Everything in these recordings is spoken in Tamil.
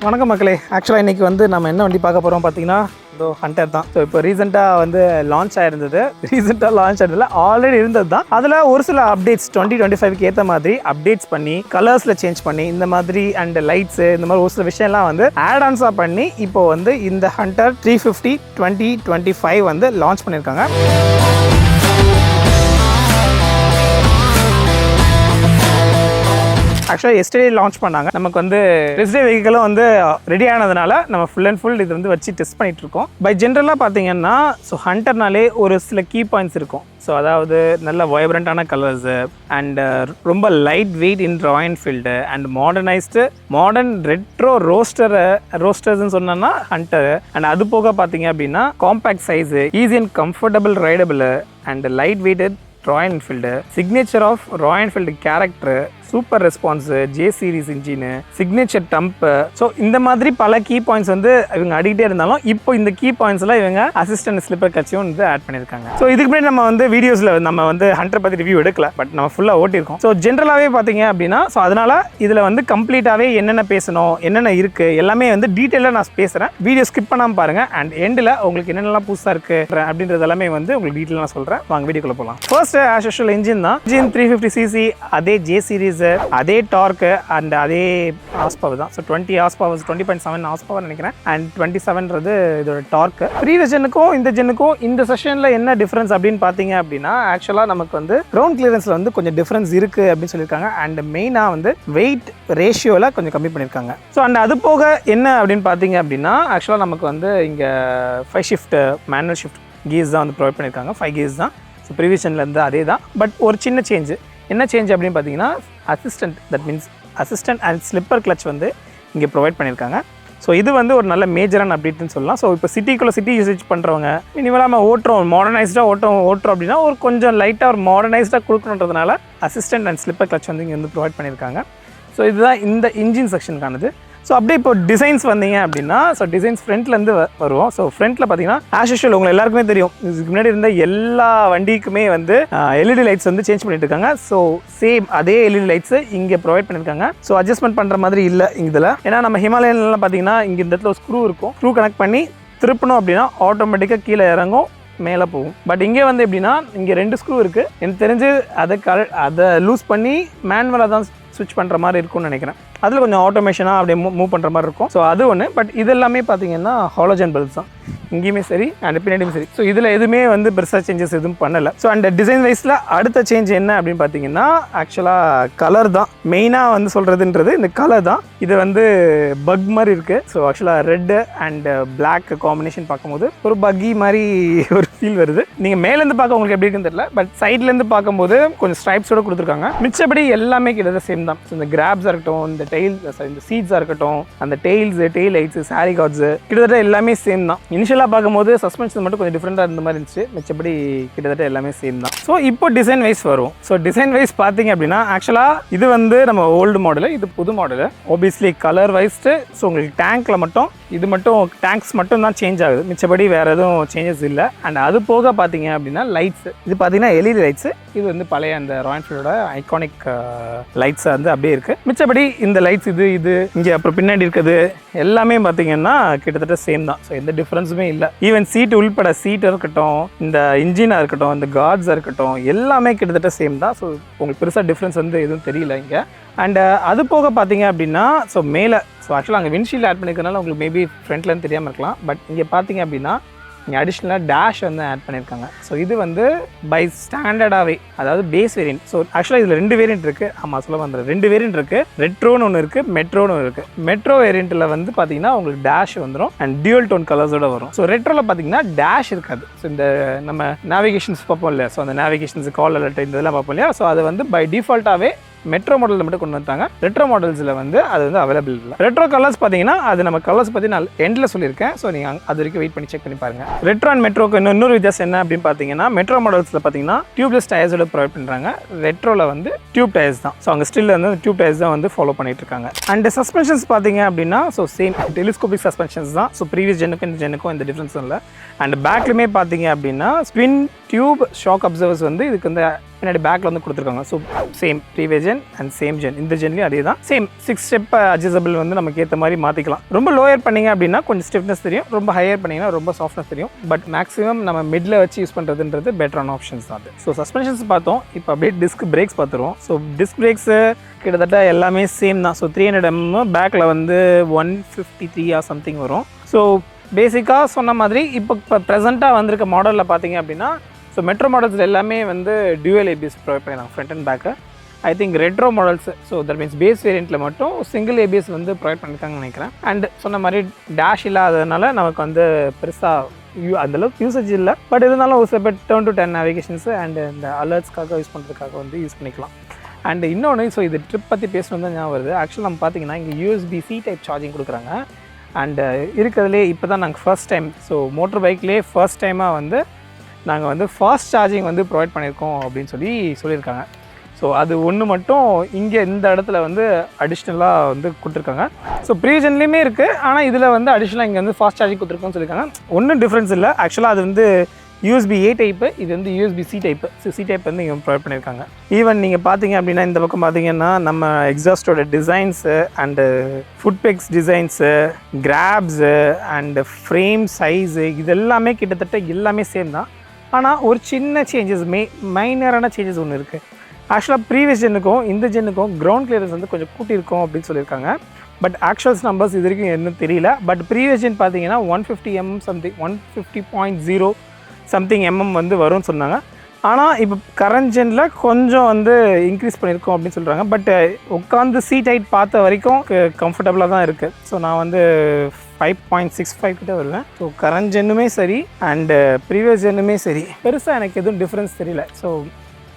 வணக்கம் மக்களே. ஆக்சுவலாக இன்றைக்கி வந்து நம்ம என்ன வண்டி பார்க்க போகிறோம் பார்த்தீங்கன்னா இதோ ஹண்டர் தான். ஸோ இப்போ ரீசெண்டாக வந்து லான்ச் ஆயிருந்தது ஆல்ரெடி இருந்தது தான். அதில் ஒரு சில அப்டேட்ஸ் 2025க்கு ஏற்ற மாதிரி அப்டேட்ஸ் பண்ணி கலர்ஸில் சேஞ்ச் பண்ணி இந்த மாதிரி அண்ட் லைட்ஸு இந்த மாதிரி ஒரு சில விஷயம்லாம் வந்து ஆட் ஆன்ஸாக பண்ணி இப்போ வந்து இந்த ஹண்டர் 350 2025 வந்து லான்ச் பண்ணியிருக்காங்க. ஆக்சுவலாக எஸ்டே லான்ச் பண்ணாங்க. நமக்கு வந்து டெஸ்ட் டே வெஹிக்கிளும் வந்து ரெடி ஆனதுனால நம்ம ஃபுல் அண்ட் ஃபுல் இது வந்து வச்சு டெஸ்ட் பண்ணிட்டு இருக்கோம். பை ஜென்ரலாக பார்த்தீங்கன்னா ஸோ ஹண்டர்னாலே ஒரு சில கீ பாயிண்ட்ஸ் இருக்கும். ஸோ அதாவது நல்ல வைப்ரண்ட்டான கலர்ஸு அண்ட் ரொம்ப light weight in Royal Enfield and modern retro ரோஸ்டர்ஸ்ன்னு சொன்னோன்னா ஹண்டர். அண்ட் அது போக பார்த்தீங்க அப்படின்னா compact size, easy and comfortable rideable and light weighted Royal Enfield, signature of Royal Enfield character, super response, J series engine, signature thump. So இந்த மாதிரி பல கீ பாயிண்ட்ஸ் வந்து இவங்க அடிக்கிட்டே இருந்தாலும் இப்போ இந்த கீ பாயிண்ட்ஸ்லாம் இவங்க அசிஸ்டன்ட் ஸ்லிப்பர் கட்சியும் வந்து ஆட் பண்ணியிருக்காங்க. ஸோ இதுக்கு முன்னாடி நம்ம வந்து வீடியோஸில் நம்ம வந்து ஹண்டர் பற்றி ரிவ்யூ எடுக்கல, பட் நம்ம ஃபுல்லாக ஓட்டியிருக்கோம். ஸோ ஜென்ரலாகவே பார்த்தீங்க அப்படின்னா ஸோ அதனால் இதில் வந்து கம்ப்ளீட்டாகவே என்னென்ன பேசணும், என்னென்ன இருக்குது எல்லாமே வந்து டீட்டெயிலாக நான் பேசுகிறேன். வீடியோ ஸ்கிப் பண்ணாமல் பாருங்கள். அண்ட் எண்டில் உங்களுக்கு என்னென்னலாம் புதுசாக இருக்குது அப்படின்றது எல்லாமே வந்து உங்களுக்கு டீட்டெயிலாக நான் சொல்கிறேன். வாங்க வீடியோக்குள்ளே போகலாம். ஃபர்ஸ்ட் ஆஸ் யூஷுவல் இன்ஜின் தான். இன்ஜின் 350cc, அதே ஜே சீரிஸ், அதே டார்க்கு அண்ட் அதே ஹார்ஸ் பவர் தான். ஸோ 20.7 ஹார்ஸ் பவர் நினைக்கிறேன். அண்ட் 27ன்றது இதோட டார்க்கு. ப்ரீவியஸ் ஜென்னுக்கும் இந்த செஷனில் என்ன டிஃப்ரென்ஸ் அப்படின்னு பார்த்தீங்க அப்படின்னா ஆக்சுவலாக நமக்கு வந்து கிரவுண்ட் கிளியரன்ஸில் வந்து கொஞ்சம் டிஃப்ரென்ஸ் இருக்குது அப்படின்னு சொல்லியிருக்காங்க. அண்ட் மெயினாக வந்து வெயிட் ரேஷியோவில் கொஞ்சம் கம்மி பண்ணியிருக்காங்க. ஸோ அண்ட் அது போக என்ன அப்படின்னு பார்த்தீங்க அப்படின்னா ஆக்சுவலாக நமக்கு வந்து இங்கே 5 ஷிஃப்ட் மேனுவல் ஷிஃப்ட் கீர்ஸ் தான் வந்து ப்ரொவைட் பண்ணியிருக்காங்க. 5 கீர்ஸ் தான். ஸோ ப்ரீவியஸ் ஜென்லேருந்து அதே தான். பட் ஒரு சின்ன சேஞ்சு என்ன சேஞ்ச் அப்படின்னு பார்த்தீங்கன்னா அசிஸ்டன்ட் அண்ட் ஸ்லிப்பர் கிளச் வந்து இங்கே ப்ரொவைட் பண்ணியிருக்காங்க. ஸோ இது வந்து ஒரு நல்ல மேஜரான அப்டேட்னு சொல்லலாம். ஸோ இப்போ சிட்டி யூசேஜ் பண்ணுறவங்க மினிமலாக நம்ம ஓட்டுறோம் அப்படின்னா ஒரு கொஞ்சம் லைட்டாக ஒரு மாடர்னைஸ்டாக கொடுக்கணுன்றதுனால அசிஸ்டன்ட் அண்ட் ஸ்லிப்பர் கிளச் வந்து இங்கே வந்து ப்ரொவைட் பண்ணியிருக்காங்க. ஸோ இதுதான் இந்த இன்ஜின் செக்ஷனுக்கானது. ஸோ அப்படியே இப்போ டிசைன்ஸ் வந்தீங்க அப்படின்னா ஸோ டிசைன்ஸ் ஃப்ரண்ட்லேருந்து வருவோம். ஸோ ஃப்ரண்ட்டில் பார்த்தீங்கன்னா ஆஸ் யூஷுவல் உங்களுக்கு எல்லாருக்குமே தெரியும், இதுக்கு முன்னாடி இருந்த எல்லா வண்டிக்குமே வந்து எல்இடி லைட்ஸ் வந்து சேஞ்ச் பண்ணிட்டு இருக்காங்க. ஸோ சேம் அதே எல்இடி லைட்ஸ் இங்கே ப்ரொவைட் பண்ணியிருக்காங்க. ஸோ அட்ஜஸ்ட்மெண்ட் பண்ணுற மாதிரி இல்லை இதில். ஏன்னா நம்ம ஹிமாலயன்லாம் பார்த்தீங்கன்னா இங்கே இந்த இடத்துல ஒரு ஸ்க்ரூ இருக்கும். ஸ்க்ரூ கனெக்ட் பண்ணி திருப்பணும் அப்படின்னா ஆட்டோமேட்டிக்காக கீழே இறங்கும், மேலே போகும். பட் இங்கே வந்து எப்படின்னா இங்கே 2 ஸ்க்ரூ இருக்குது. எனக்கு தெரிஞ்சு அதை லூஸ் பண்ணி மேனுவலாக தான் ஸ்விட்ச் பண்ணுற மாதிரி இருக்கும்னு நினைக்கிறேன். அதில் கொஞ்சம் ஆட்டோமேஷனாக அப்படியே மூவ் பண்ணுற மாதிரி இருக்கும். ஸோ அது ஒன்று. பட் இது எல்லாமே பார்த்தீங்கன்னா ஹாலோஜன் பல்ப்ஸ் தான் இங்கேயுமே சரி அண்ட் பின்னாடியும் சரி. ஸோ இதில் எதுவுமே வந்து பெருசாக சேஞ்சஸ் எதுவும் பண்ணலை. ஸோ அண்ட் டிசைன் வைஸில் அடுத்த சேஞ்ச் என்ன அப்படின்னு பார்த்தீங்கன்னா ஆக்சுவலாக கலர் தான் மெயினாக வந்து சொல்கிறதுன்றது. இந்த கலர் தான். இது வந்து பக் மாதிரி இருக்குது. ஸோ ஆக்சுவலாக ரெட்டு அண்ட் பிளாக் காம்பினேஷன் பார்க்கும்போது ஒரு பக்கி மாதிரி ஒரு ஃபீல் வருது. நீங்கள் மேலேருந்து பார்க்க உங்களுக்கு எப்படி இருக்குன்னு தெரியல, பட் சைட்லேருந்து பார்க்கும்போது கொஞ்சம் ஸ்ட்ரைப்ஸோடு கொடுத்துருக்காங்க. மிச்சபடி எல்லாமே கிட்டத்தட்ட சேம் தான். ஸோ இந்த கிராப்ஸாக இருக்கட்டும், இந்த சீட்ஸாக இருக்கட்டும், அந்த டெயில் லைட்ஸ், சாரி கார்ட்ஸு கிட்டத்தட்ட எல்லாமே சேம் தான். இனிஷியலாக பார்க்கும்போது சஸ்பென்ஷன் மட்டும் கொஞ்சம் டிஃப்ரெண்டாக இருந்த மாதிரி இருந்துச்சு. மிச்சபடி கிட்டத்தட்ட எல்லாமே சேம் தான். ஸோ இப்போ டிசைன் வைஸ் வரும். ஸோ டிசைன் வைஸ் பார்த்தீங்க அப்படின்னா ஆக்சுவலாக இது வந்து நம்ம ஓல்டு மாடலு, இது புது மாடலு. ஆப்வியஸ்லி கலர் வைஸ்ட்டு ஸோ உங்களுக்கு டேங்க்கில் மட்டும் இது மட்டும் டேங்க்ஸ் மட்டும் தான் சேஞ்ச் ஆகுது. மிச்சபடி வேறு எதுவும் சேஞ்சஸ் இல்லை. அண்ட் அது போக பார்த்தீங்க அப்படின்னா லைட்ஸ், இது பார்த்தீங்கன்னா எல்இடி லைட்ஸு. இது வந்து பழைய அந்த ராயல் என்ஃபீல்டோட ஐகானிக் லைட்ஸ் வந்து அப்படியே இருக்குது. மிச்சபடி இந்த லைட்ஸ் இது இங்கே அப்புறம் பின்னாடி இருக்குது எல்லாமே பார்த்தீங்கன்னா கிட்டத்தட்ட சேம் தான். ஸோ எந்த டிஃப்ரென்ஸுமே இல்லை. ஈவன் சீட்டு உள்பட சீட்டாக இருக்கட்டும், இந்த இன்ஜினாக இருக்கட்டும், இந்த கார்ட்ஸாக இருக்கட்டும் எல்லாமே கிட்டத்தட்ட சேம் தான். ஸோ உங்களுக்கு பெருசாக டிஃப்ரென்ஸ் வந்து எதுவும் தெரியல இங்கே. அண்ட் அது போக பார்த்தீங்க அப்படின்னா ஸோ மேலே ஸோ ஆக்சுவலாக அங்கே விண்ட்ஷீல்டு ஆட் பண்ணிக்கிறதுனால உங்களுக்கு மேபி ஃப்ரண்ட்லேருந்து தெரியாமல் இருக்கலாம். பட் இங்கே பார்த்தீங்க அப்படின்னா இங்கே அடிஷ்னலாக டேஷ் வந்து ஆட் பண்ணியிருக்காங்க. ஸோ இது வந்து பை ஸ்டாண்டர்டாகவே அதாவது பேஸ் வேரியன்ட். ஸோ ஆக்சுவலாக இதில் 2 வேரியன்ட் இருக்குது. ஆமாம் சொல்ல வந்துடும், 2 வேரியன்ட் இருக்குது. ரெட்ரோன்னு ஒன்று இருக்குது, மெட்ரோன்னு ஒன்று இருக்குது. மெட்ரோ வேரியண்ட்டில் வந்து பார்த்தீங்கன்னா உங்களுக்கு டேஷ் வந்துடும் அண்ட் டியூவல் டோன் கலர்ஸோட வரும். ஸோ ரெட்ரோவில் பார்த்தீங்கன்னா டேஷ் இருக்காது. ஸோ இந்த நம்ம நேவிகேஷன்ஸ் பார்ப்போம் இல்லையா, ஸோ அந்த நேவிகேஷன்ஸ் கால் அலர்ட் இந்த இதெல்லாம் பார்ப்போம் இல்லையா, ஸோ அது வந்து பை டிஃபால்ட்டாகவே மெட்ரோ மாடலில் மட்டும் கொண்டு வந்துட்டாங்க. ரெட்ரோ மாடல்ஸில் வந்து அது வந்து அவைலபிள் இல்லை. ரெட்ரோ கலர்ஸ் பார்த்தீங்கன்னா அது நம்ம கலர்ஸ் பற்றி நான் எண்டில் சொல்லியிருக்கேன். ஸோ நீங்கள் அது வரைக்கும் வெயிட் பண்ணி செக் பண்ணி பாருங்கள். ரெட்ரோ அண்ட் மெட்ரோக்கு இன்னொரு வித்தியாசம் என்ன அப்படின்னு பார்த்தீங்கன்னா மெட்ரோ மாடல்ஸில் பார்த்தீங்கன்னா டியூப்லெஸ் டயர்ஸோட ப்ரொவைட் பண்ணுறாங்க. ரெட்ரோவில் வந்து டியூப் டயர்ஸ் தான். ஸோ அங்கே ஸ்டில் வந்து டியூப் டயர்ஸ் தான் வந்து ஃபாலோ பண்ணிட்டு இருக்காங்க. அண்ட் சஸ்பென்ஷன்ஸ் பார்த்தீங்க அப்படின்னா ஸோ சேம் டெலிஸ்கோபிக் சஸ்பென்ஷன்ஸ் தான். ஸோ ப்ரீவியஸ் ஜென்னுக்கும் இந்த ஜென்னுக்கும் எந்த டிஃப்ரென்ஸும் இல்லை. அண்ட் பேக்லையுமே பார்த்தீங்க அப்படின்னா ஸ்பின் டியூப் ஷாக் அப்சர்வர்ஸ் வந்து இதுக்கு வந்து பின்னாடி பேக்கில் வந்து கொடுத்துருக்காங்க. So same previous gen and same gen, இந்த ஜென்லேயும் அதே தான். சேம் 6 ஸ்டெப் அட்ஜஸ்டபிள் வந்து நமக்கு ஏற்ற மாதிரி மாற்றிக்கலாம். ரொம்ப லோயர் பண்ணிங்க அப்படின்னா கொஞ்சம் ஸ்டிஃப்னஸ் தெரியும், ரொம்ப ஹையர் பண்ணிங்கன்னா ரொம்ப சாஃப்ட்னஸ் தெரியும். பட் மேக்ஸிமம் நம்ம மிடில் வச்சு யூஸ் பண்ணுறதுன்றது பெட்டரான ஆப்ஷன்ஸ் தான் அது. ஸோ சஸ்பென்ஷன்ஸ் பார்த்தோம், இப்போ அப்படியே டிஸ்க் பிரேக்ஸ் பார்த்துருவோம். ஸோ டிஸ்க் பிரேக்ஸு கிட்டத்தட்ட எல்லாமே சேம் தான். ஸோ 300 mm, பேக்கில் வந்து 153 சம்திங் வரும். ஸோ பேசிக்காக சொன்ன மாதிரி இப்போ ப்ரெசென்ட்டாக வந்திருக்க மாடலில் பார்த்தீங்க அப்படின்னா, ஸோ மெட்ரோ மாடல்ஸில் எல்லாமே வந்து டியூவல் ஏபிஎஸ் ப்ரொவைட் பண்ணிடுறாங்க front and back. I think retro models, so that means base வேரியண்ட்டில் மட்டும் சிங்கிள் ஏபிஎஸ் வந்து ப்ரொவைட் பண்ணியிருக்காங்கன்னு நினைக்கிறேன். அண்ட் சொன்ன மாதிரி டேஷ் இல்லாததுனால நமக்கு வந்து பெருசாக அந்தளவுக்கு யூசேஜ் இல்லை. பட் இருந்தாலும் ஒரு சில டர்ன் டு 10 நேவிகேஷன்ஸு அண்ட் இந்த அலர்ட்ஸ்க்காக யூஸ் பண்ணுறதுக்காக வந்து யூஸ் பண்ணிக்கலாம். அண்ட் இன்னொன்று, ஸோ இது ட்ரிப் பற்றி பேசணும் தான் ஞாபகம் வருது. ஆக்சுவலாக நம்ம பார்த்தீங்கன்னா இங்கே USB-C டைப் சார்ஜிங் கொடுக்குறாங்க. அண்டு இருக்கிறதுலே இப்போ தான் நாங்கள் ஃபர்ஸ்ட் டைம், ஸோ மோட்டர் பைக்லேயே ஃபர்ஸ்ட் டைமாக வந்து நாங்கள் வந்து ஃபாஸ்ட் சார்ஜிங் வந்து ப்ரொவைட் பண்ணியிருக்கோம் அப்படின்னு சொல்லியிருக்காங்க. ஸோ அது ஒன்று மட்டும் இங்கே இந்த இடத்துல வந்து அடிஷ்னலாக வந்து கொடுத்துருக்காங்க. ஸோ ப்ரீவியஸ்லேயுமே இருக்குது, ஆனால் இதில் வந்து அடிஷ்னலாக இங்கே வந்து ஃபாஸ்ட் சார்ஜிங் கொடுத்துருக்கோன்னு சொல்லியிருக்காங்க. ஒன்றும் டிஃப்ரென்ஸ் இல்லை. ஆக்சுவலாக அது வந்து USB-A டைப்பு, இது வந்து USB-C type. So C type வந்து இங்கே ப்ரொவைட் பண்ணியிருக்காங்க. ஈவன் நீங்கள் பார்த்தீங்க அப்படின்னா இந்த பக்கம் பார்த்தீங்கன்னா நம்ம எக்ஸாஸ்டோட designs and footpegs designs, grabs and frame size, இது எல்லாமே கிட்டத்தட்ட எல்லாமே சேம் தான். ஆனால் ஒரு சின்ன சேஞ்சஸ், மைனரான சேஞ்சஸ் ஒன்று இருக்குது. ஆக்சுவலாக ப்ரீவியஸ் ஜென்னுக்கும் இந்த ஜென்னுக்கும் கிரவுண்ட் கிளியரன்ஸ் வந்து கொஞ்சம் கூட்டியிருக்கோம் அப்படின்னு சொல்லியிருக்காங்க. பட் ஆக்சுவல்ஸ் நம்பர்ஸ் இது வரைக்கும் என்ன தெரியல. பட் ப்ரீவியஸ் ஜென் பார்த்தீங்கன்னா 150 mm சம்திங், 150.0 சம்திங் வந்து வரும்னு சொன்னாங்க. ஆனால் இப்போ கரண்ட் ஜெனில் கொஞ்சம் வந்து இன்க்ரீஸ் பண்ணியிருக்கோம் அப்படின்னு சொல்கிறாங்க. பட் உட்காந்து சீட் ஹைட் பார்த்த வரைக்கும் கம்ஃபர்டபுளாக தான் இருக்குது. ஸோ நான் வந்து 5.65 கிட்ட வருவேன். ஸோ கரண்ட் ஜென்னுமே சரி அண்டு ப்ரீவியஸ் ஜென்னுமே சரி பெருசாக எனக்கு எதுவும் டிஃப்ரென்ஸ் தெரியல. ஸோ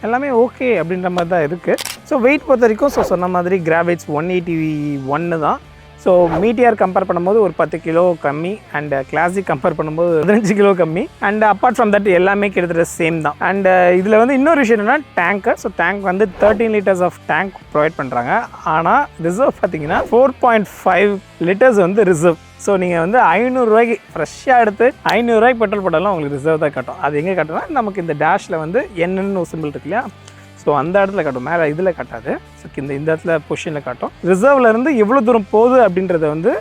எல்லாமே ஓகே அப்படின்ற மாதிரி தான் இருக்குது. ஸோ வெயிட் பொறுத்த வரைக்கும் ஸோ சொன்ன மாதிரி கிராவிட்ஸ் 181 தான். ஸோ மீட்டிஆர் கம்பேர் பண்ணும்போது ஒரு 10 கிலோ கம்மி அண்ட் கிளாசிக் கம்பேர் பண்ணும்போது 15 கிலோ கம்மி. அண்ட் அப்பார்ட் ஃப்ரம் தட் எல்லாமே கிட்டத்தட்ட சேம் தான். அண்ட் இதில் வந்து இன்னொரு விஷயம் என்னென்னா டேங்க்கு. ஸோ டேங்க் வந்து 13 liters ஆஃப் டேங்க் ப்ரொவைட் பண்ணுறாங்க. ஆனால் ரிசர்வ் பார்த்தீங்கன்னா 4.5 liters வந்து ரிசர்வ். ஸோ நீங்கள் வந்து 500 ரூபாய்க்கு ஃப்ரெஷ்ஷாக எடுத்து 500 ரூபாய்க்கு பெட்ரோல் போட்டாலும் உங்களுக்கு ரிசர்வ் தான் காட்டும். அது எங்கே காட்டுனா நமக்கு இந்த டேஷில் வந்து என்னென்னு ஒரு சிம்பிள் இருக்கு இல்லையா, ஸோ அந்த இடத்துல காட்டும், மேலே இதில் காட்டாது. ஸோ இந்த இடத்துல பொசிஷனில் காட்டும். ரிசர்வ்லேருந்து எவ்வளோ தூரம் போகுது அப்படின்றத வந்து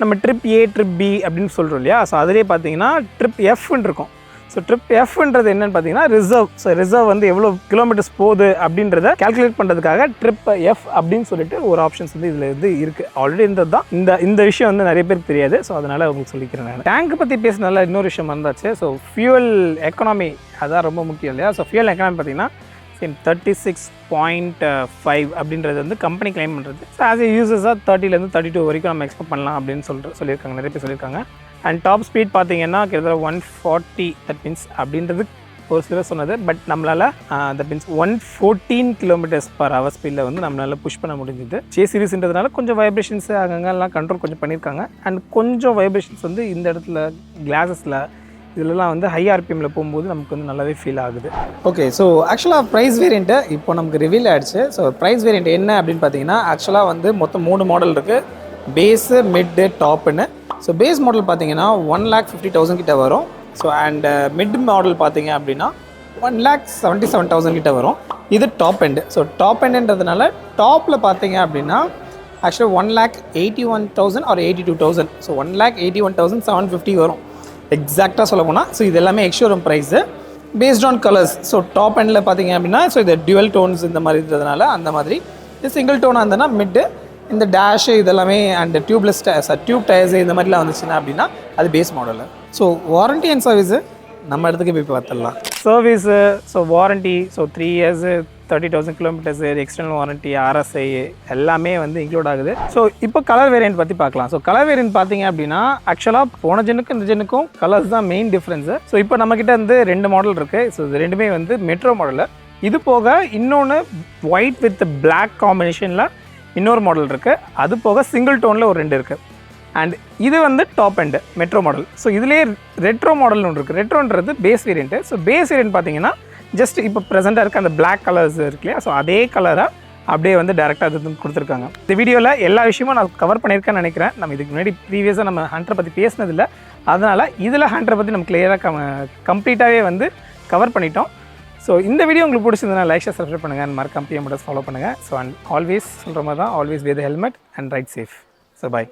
நம்ம ட்ரிப் A ட்ரிப் B அப்படின்னு சொல்கிறோம் இல்லையா. ஸோ அதிலே பார்த்தீங்கன்னா ட்ரிப் Fன்னு இருக்கும். ஸோ ட்ரிப் Fன்றது என்னென்னு பார்த்தீங்கன்னா ரிசர்வ். ஸோ ரிசர்வ் வந்து எவ்வளோ கிலோமீட்டர்ஸ் போகுது அப்படின்றத கால்குலேட் பண்ணுறதுக்காக ட்ரிப் F அப்படின்னு சொல்லிட்டு ஒரு ஆப்ஷன்ஸ் வந்து இதில் வந்து இருக்குது. ஆல்ரெடி இருந்தது தான். இந்த விஷயம் வந்து நிறைய பேருக்கு தெரியாது. ஸோ அதனால் உங்களுக்கு சொல்லிக்கிறேன் நான். டேங்க் பற்றி பேசினால இன்னொரு விஷயம் வந்தாச்சு. ஸோ ஃபியூவல் எக்கனாமி அதான் ரொம்ப முக்கியம் இல்லையா. ஸோ ஃபியூவல் எக்கனாமி பார்த்தீங்கன்னா 36.5 அப்படின்றது வந்து கம்பெனி கிளைம் பண்ணுறது. ஸோ ஆஸ் ஏ யூசர்ஸாக 30லேருந்து 32 வரைக்கும் நம்ம எக்ஸ்பெக்ட் பண்ணலாம் அப்படின்னு சொல்லியிருக்காங்க, நிறைய பேர் சொல்லியிருக்காங்க. அண்ட் டாப் ஸ்பீட் பார்த்தீங்கன்னா கிட்டத்தட்ட 140, தட் மீன்ஸ் அப்படின்றது ஒரு சிலர் சொன்னது. பட் நம்மளால் தட் மீன்ஸ் 114 km/h ஸ்பீடில் வந்து நம்மளால் புஷ் பண்ண முடிஞ்சுது. ஜே சீரிஸ்ன்றதுனால கொஞ்சம் வைப்ரேஷன்ஸ் அங்கங்கெல்லாம் கண்ட்ரோல் கொஞ்சம் பண்ணியிருக்காங்க. அண்ட் கொஞ்சம் வைப்ரேஷன்ஸ் வந்து இந்த இடத்துல கிளாஸஸில் இதெல்லாம் வந்து ஹை ஆர்பிஎம்மில் போகும்போது நமக்கு வந்து நல்லாவே ஃபீல் ஆகுது. ஓகே, ஸோ ஆக்சுவலாக ப்ரைஸ் வேரியண்ட்டு இப்போ நமக்கு ரிவீல் ஆகிடுச்சு. ஸோ ப்ரைஸ் வேரியண்ட் என்ன அப்படின்னு பார்த்தீங்கன்னா ஆக்சுவலாக வந்து மொத்தம் 3 மாடல் இருக்குது, பேஸு, மிட்டு, டாப்புன்னு. ஸோ பேஸ் மாடல் பார்த்தீங்கன்னா 1,50,000 கிட்ட வரும். ஸோ அண்ட் மிட் மாடல் பார்த்தீங்க அப்படின்னா 1,77,000 கிட்ட வரும். இது டாப் எண்டு. ஸோ டாப் எண்டுன்றதுனால டாப்பில் பார்த்தீங்க அப்படின்னா ஆக்சுவலாக 1,81,000 ஆர் 82,000. ஸோ 1,81,750 வரும் எக்ஸாக்டாக சொல்ல போனால். ஸோ இது எல்லாமே ex showroom price based on colours. So top எண்டில் பார்த்தீங்க அப்படின்னா ஸோ இது டுவெல் டோன்ஸ் இந்த மாதிரி இருந்ததுனால அந்த மாதிரி. இது சிங்கிள் டோனாக இருந்ததுன்னா மிட்டு, இந்த டேஷு இதெல்லாமே அண்ட் டியூப்லெஸ் டியூப் டயர்ஸு இந்த மாதிரிலாம் வந்துச்சுன்னா அப்படின்னா அது base model. So warranty and service நம்ம இடத்துக்கு போய் பார்த்துடலாம். Service so warranty so 3 years 30,000 kilometers, external warranty, RSI எல்லாமே வந்து இன்க்ளூட் ஆகுது. ஸோ இப்போ கலர் வேரியன்ட் பற்றி பார்க்கலாம். ஸோ கலர் வேரியன்ட் பார்த்தீங்க அப்படின்னா ஆக்சுவலாக போன ஜென்னுக்கும் இந்த ஜென்னுக்கும் கலர்ஸ் தான் மெயின் டிஃப்ரென்ஸு. ஸோ இப்போ நம்மக்கிட்ட வந்து 2 மாடல் இருக்குது. ஸோ இது ரெண்டுமே வந்து மெட்ரோ மாடலு. இது போக இன்னொன்று ஒயிட் வித் பிளாக் காம்பினேஷனில் இன்னொரு மாடல் இருக்குது. அது போக சிங்கிள் டோனில் ஒரு 2 இருக்குது. அண்ட் இது வந்து டாப் எண்டு மெட்ரோ மாடல். ஸோ இதிலே ரெட்ரோ மாடல்னு ஒன்று இருக்குது. ரெட்ரோன்றது base variant. So base variant பார்த்தீங்கன்னா ஜஸ்ட் இப்போ ப்ரெசென்ட்டாக இருக்க அந்த பிளாக் கலர்ஸ் இருக்கு இல்லையா, ஸோ அதே கலராக அப்படியே வந்து டேரெக்டாக அது கொடுத்துருக்காங்க. இந்த வீடியோவில் எல்லா விஷயமும் நான் கவர் பண்ணியிருக்கேன்னு நினைக்கிறேன். நம்ம இதுக்கு முன்னாடி ப்ரீவியஸாக நம்ம ஹண்டரை பற்றி பேசினதில்லை. அதனால் இதில் ஹண்டரை பற்றி நம்ம கிளியராக கம்ப்ளீட்டாகவே வந்து கவர் பண்ணிட்டோம். ஸோ இந்த வீடியோ உங்களுக்கு பிடிச்சிருந்தா லைக் ஷேர் சப்ஸ்கிரைப் பண்ணுங்கள் அண்ட் மறக்காம பிஎம் ஃபாலோ பண்ணுங்கள். ஸோ அண்ட் ஆல்வேஸ் சொல்கிற மாதிரி தான், always wear the helmet and ride safe. So by.